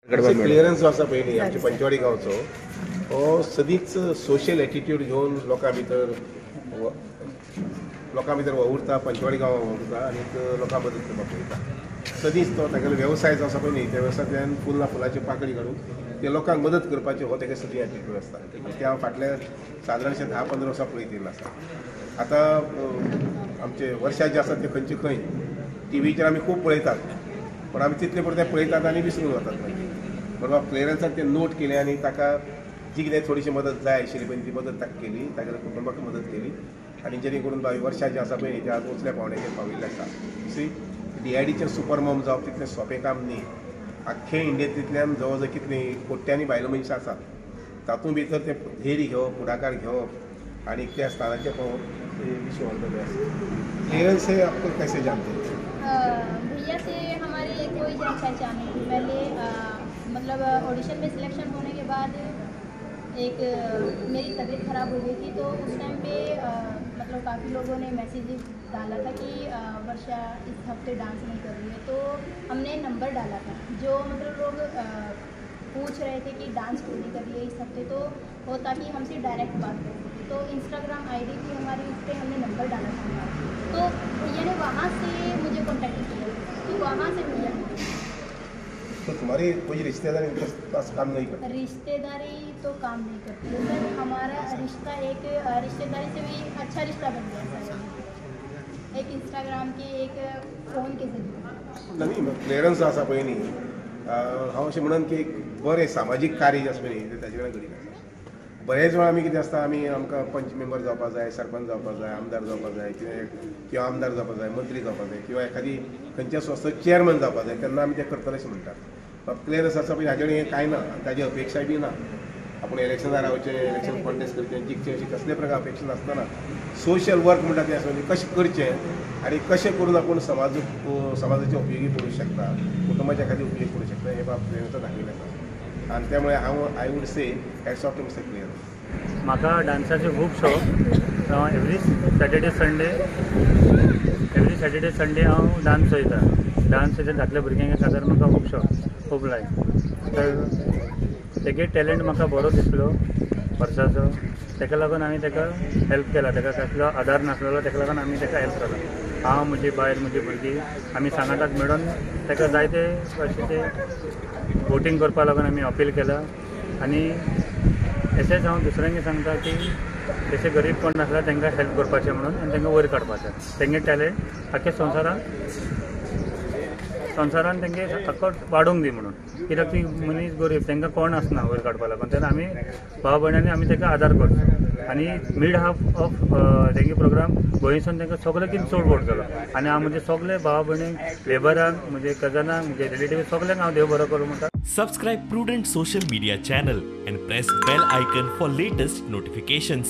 Clearance जो आसा पळय न्ही आमच्या पंचवाडी गांवचो हो सदींच सोशल एटिट्यूड घेवन लोकां भितर वावुरता, पंचवाडी गांवां वावुरता आनी लोकां मदत करपाक पळयता. सदींच तो तागेलो वेवसाय जो आसा पळय न्ही त्या वेवसायांतल्यान फुलाची पाकळी काडून ते लोकांक मदत करपाचें हो तेगे सदीं एटिट्यूड आसता. ते हांव फाटल्या सादारणशे 10-15 वर्सां पळयतिल्लो आसा. आतां आमचे वर्षा जे आसात ते खंयचे खंय टीव्हीचेर आमी खूब पळयतात, पण आमी तितले पुरते पळयतात आनी विसरून वतात. मागीर बरोबर क्लियरन्साक ते नोट केले आनी ताका जी कितें थोडीशी मदत जाय आशिल्ली पळय ती मदत ताका केली, ताच्या कुटुंबाक मदत केली आनी जेणे करून वर्षा जे आसा पळय ते आज उंचल्या पावंड्याचेर पाविल्ले आसा. सी DIDचेर सुपर मॉम जावप तितलें सोंपें काम न्ही. आख्खे इंडियेंतल्यान जवळ जवळ कितली कोट्यांनी बायलो मनशां आसात, तातूंत भितर ते धेरी घेवप, फुडाकार घेवप आनी त्या स्थानाचेर पावप विशय व्हडलो आसा. क्लियरन्स हे आपको कैसे जानते हैं? भैया से हमारी कोई जान पहचान नहीं थी पहले। मतलब ऑडिशन में सिलेक्शन होने के बाद एक मेरी तबीयत ख़राब हो गई थी, तो उस टाइम पे मतलब काफ़ी लोगों ने मैसेज डाला था कि वर्षा इस हफ्ते डांस नहीं कर रही है, तो हमने नंबर डाला था जो मतलब लोग पूछ रहे थे कि डांस क्यों नहीं कर रही है इस हफ्ते, तो वो ताकि हमसे डायरेक्ट बात कर सके। तो इंस्टाग्राम ID थी हमारी, उस पर हमने नंबर डाला था, तो भैया ने वहाँ से मुझे कॉन्टैक्ट किया, तो वहाँ से भैया तो तुम्हारी कोई रिश्तेदारी पास काम नहीं करती? रिश्तेदारी तो काम नहीं करती है सर। हमारा रिश्ता एक रिश्तेदारी से भी अच्छा रिश्ता बन गया सर, एक इंस्टाग्राम के एक फ़ोन के जरिए। नाही मग क्लियरन्स आसा पळय न्ही, हांव अशें म्हणन की एक बरें सामाजीक कार्य जें आसा पळय न्ही तें ताजे कडेन करीत आसा. बरेच वेळा आमी कितें आसता, आमकां पंच मेंबर जावपाक जाय, सरपंच जावपाक जाय, आमदार जावपाक जाय, किंवा आमदार जावपाक जाय, मंत्री जावपाक जाय, किंवा एखादी खंयच्या संस्थेक चेअरमॅन जावपाक जाय, तेन्ना आमी तें करतले अशें म्हणटात. क्लियरन्स आसा पळय हाजे कडेन हें कांय ना, ताजी अपेक्षाय बी ना. आपूण इलेक्शनार रावचें, इलेक्शन कॉन्टेस्ट करचें, जिखचें अशी कसले प्रकार अपेक्षा नासतना सोशल वर्क म्हणटा तें आसा कशें करचें आनी कशें करून आपूण समाजाचे उपयोगी पडूंक शकता, कुटुंबाच्या एखादी उपयोग पडूंक शकता हें बाब क्लियरन्सान दाखयलें आसा. आनी त्यामुळे I would say hats off to mister Clarence. म्हाका डान्साचे खूब शौक. एवरी सॅटर्डे संडे हांव डान्स चोयता. डान्स धाकल्या भुरग्यांक खातीर म्हाका खूब शौक, खूब लायक. तर तेगे टॅलंट म्हाका बरो दिसलो वर्साचो, ताका लागून हांवें ताका हेल्प केला. ताका कसलो आदार नासलेलो, ताका लागून आमी ताका हेल्प केला. हांव, म्हजी बायल, म्हजी भुरगीं आमी सांगाताक मेळून ताका जायते अशें वोटींग करपा लागून आमी अपील केला. आनी तशेंच हांव दुसऱ्यांक सांगता की तशें गरीब कोण आसला तांकां हेल्प करपाचें म्हणून आनी तांकां वयर काडपाचें. तेंगे टॅलंट आख्या संवसारान तेंगे आख्खो वाडोवंक दी म्हणून. कित्याक ती मनीस गरीब, तांकां कोण आसना वयर काडपा लागून, तेन्ना आमी भाव भयणांनी आमी ताका आदार करचो. आनी मिड हाफ ऑफ तेंगे प्रोग्राम गोंयसून तांकां सगळे कितें चड वोट जालो. आनी हांव म्हणजे सगळे भाव भयणीक, लेबरांक, म्हणजे कजनांक, म्हणजे रिलेटिव्ह सगळ्यांक हांव देव बरो करूं म्हणटा. Subscribe Prudent social media channel and press bell icon for latest notifications.